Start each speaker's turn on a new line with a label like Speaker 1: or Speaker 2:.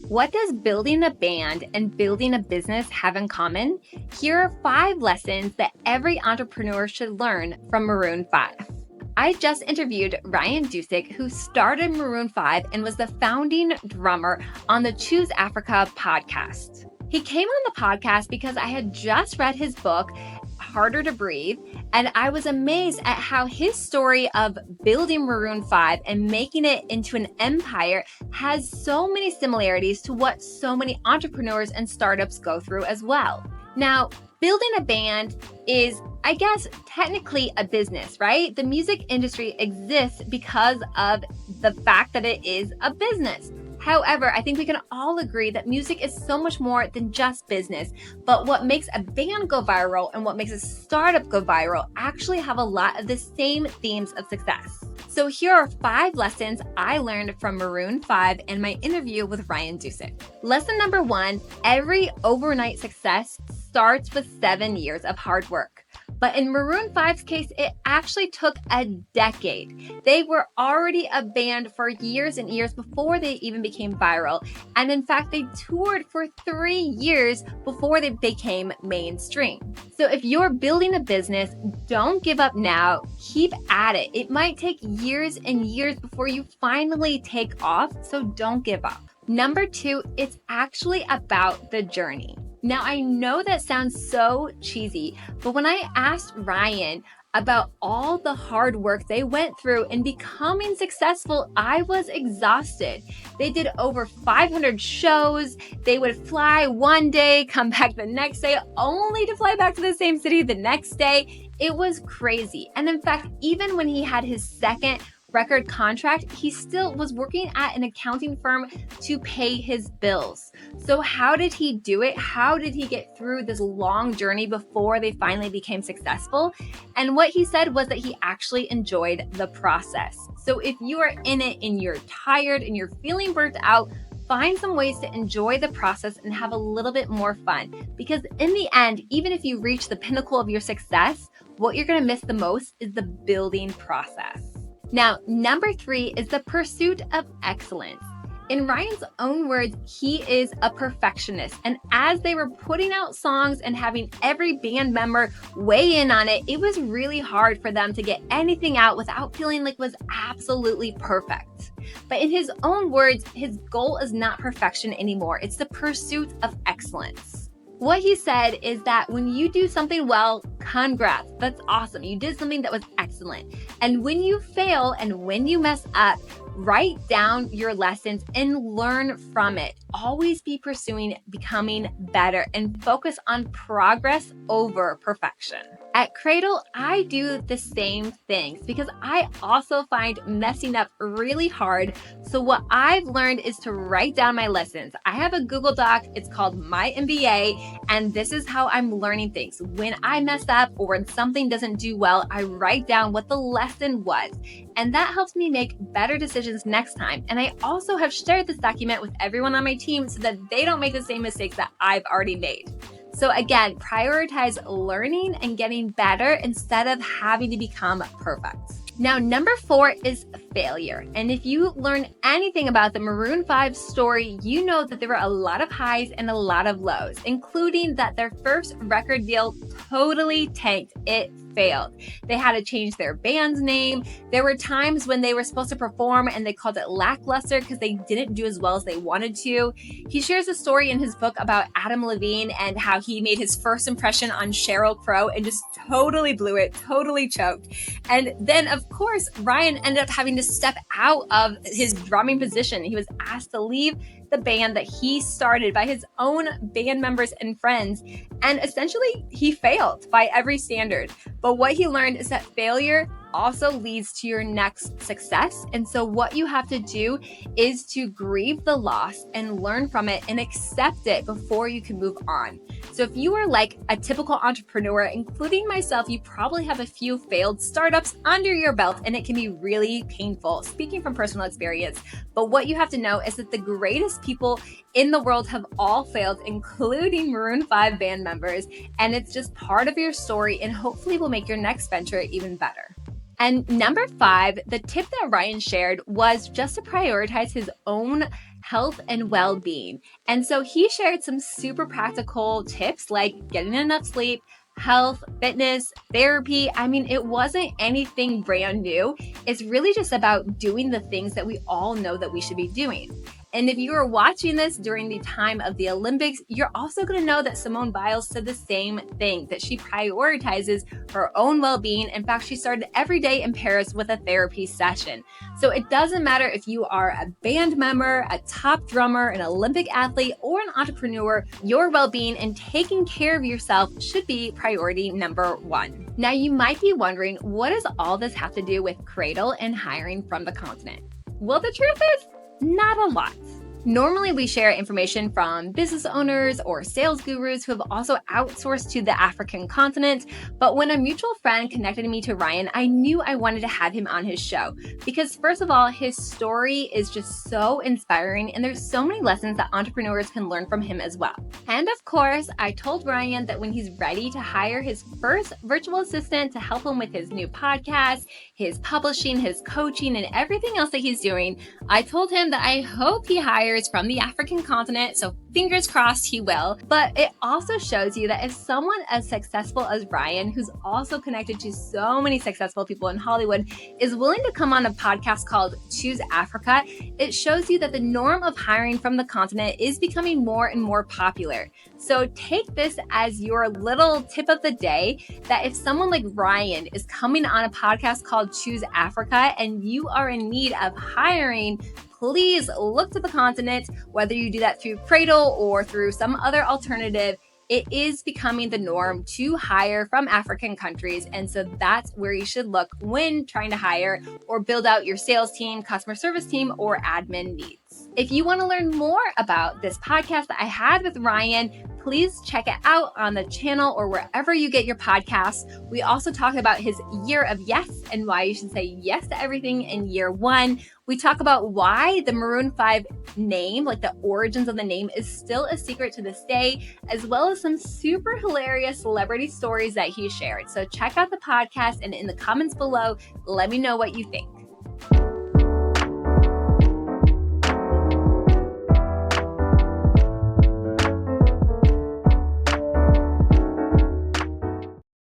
Speaker 1: What does building a band and building a business have in common? Here are 5 lessons that every entrepreneur should learn from Maroon 5. I just interviewed Ryan Dusik, who started Maroon 5 and was the founding drummer on the Choose Africa podcast. He came on the podcast because I had just read his book, Harder to Breathe, and I was amazed at how his story of building Maroon 5 and making it into an empire has so many similarities to what so many entrepreneurs and startups go through as well. Now, building a band is, I guess, technically a business, right? The music industry exists because of the fact that it is a business. However, I think we can all agree that music is so much more than just business, but what makes a band go viral and what makes a startup go viral actually have a lot of the same themes of success. So here are 5 lessons I learned from Maroon 5 and my interview with Ryan Dusik. Lesson number 1, every overnight success starts with 7 years of hard work. But in Maroon 5's case, it actually took a decade. They were already a band for years and years before they even became viral. And in fact, they toured for 3 years before they became mainstream. So if you're building a business, don't give up now. Keep at it. It might take years and years before you finally take off, so don't give up. Number 2, it's actually about the journey. Now, I know that sounds so cheesy, but when I asked Ryan about all the hard work they went through in becoming successful, I was exhausted. They did over 500 shows. They would fly one day, come back the next day, only to fly back to the same city the next day. It was crazy. And in fact, even when he had his second record contract, he still was working at an accounting firm to pay his bills. So how did he do it? How did he get through this long journey before they finally became successful? And what he said was that he actually enjoyed the process. So if you are in it and you're tired and you're feeling burnt out, find some ways to enjoy the process and have a little bit more fun. Because in the end, even if you reach the pinnacle of your success, what you're going to miss the most is the building process. Now, number 3 is the pursuit of excellence. In Ryan's own words, he is a perfectionist. And as they were putting out songs and having every band member weigh in on it, it was really hard for them to get anything out without feeling like it was absolutely perfect. But in his own words, his goal is not perfection anymore. It's the pursuit of excellence. What he said is that when you do something well, congrats, that's awesome. You did something that was excellent. And when you fail and when you mess up, write down your lessons and learn from it. Always be pursuing becoming better and focus on progress over perfection. At Cradle, I do the same things because I also find messing up really hard. So what I've learned is to write down my lessons. I have a Google Doc. It's called My MBA, and this is how I'm learning things. When I mess up or when something doesn't do well, I write down what the lesson was. And that helps me make better decisions next time. And I also have shared this document with everyone on my team so that they don't make the same mistakes that I've already made. So again, prioritize learning and getting better instead of having to become perfect. Now, number 4 is failure. And if you learn anything about the Maroon 5 story, you know that there were a lot of highs and a lot of lows, including that their first record deal totally tanked. It failed. They had to change their band's name. There were times when they were supposed to perform and they called it lackluster because they didn't do as well as they wanted to. He shares a story in his book about Adam Levine and how he made his first impression on Sheryl Crow and just totally blew it, totally choked. And then, of course, Ryan ended up having to step out of his drumming position. He was asked to leave the band that he started by his own band members and friends. And essentially, he failed by every standard. But what he learned is that failure also leads to your next success. And so what you have to do is to grieve the loss and learn from it and accept it before you can move on. So if you are like a typical entrepreneur, including myself, you probably have a few failed startups under your belt, and it can be really painful, speaking from personal experience. But what you have to know is that the greatest people in the world have all failed, including Maroon 5 band members. And it's just part of your story and hopefully will make your next venture even better. And number 5, the tip that Ryan shared was just to prioritize his own health and well-being. And so he shared some super practical tips like getting enough sleep, health, fitness, therapy. I mean, it wasn't anything brand new. It's really just about doing the things that we all know that we should be doing. And if you are watching this during the time of the Olympics, you're also going to know that Simone Biles said the same thing, that she prioritizes her own well-being. In fact, she started every day in Paris with a therapy session. So it doesn't matter if you are a band member, a top drummer, an Olympic athlete, or an entrepreneur, your well-being and taking care of yourself should be priority number one. Now, you might be wondering, what does all this have to do with Cradle and hiring from the continent? Well, the truth is, not a lot. Normally, we share information from business owners or sales gurus who have also outsourced to the African continent. But when a mutual friend connected me to Ryan, I knew I wanted to have him on his show because, first of all, his story is just so inspiring and there's so many lessons that entrepreneurs can learn from him as well. And of course, I told Ryan that when he's ready to hire his first virtual assistant to help him with his new podcast, his publishing, his coaching, and everything else that he's doing, I told him that I hope he hires from the African continent, so fingers crossed he will. But it also shows you that if someone as successful as Ryan, who's also connected to so many successful people in Hollywood, is willing to come on a podcast called Choose Africa, it shows you that the norm of hiring from the continent is becoming more and more popular. So take this as your little tip of the day, that if someone like Ryan is coming on a podcast called Choose Africa and you are in need of hiring, please look to the continent, whether you do that through Cradle or through some other alternative. It is becoming the norm to hire from African countries. And so that's where you should look when trying to hire or build out your sales team, customer service team, or admin needs. If you want to learn more about this podcast that I had with Ryan, please check it out on the channel or wherever you get your podcasts. We also talk about his year of yes and why you should say yes to everything in year one. We talk about why the Maroon 5 name, like the origins of the name, is still a secret to this day, as well as some super hilarious celebrity stories that he shared. So check out the podcast and in the comments below, let me know what you think.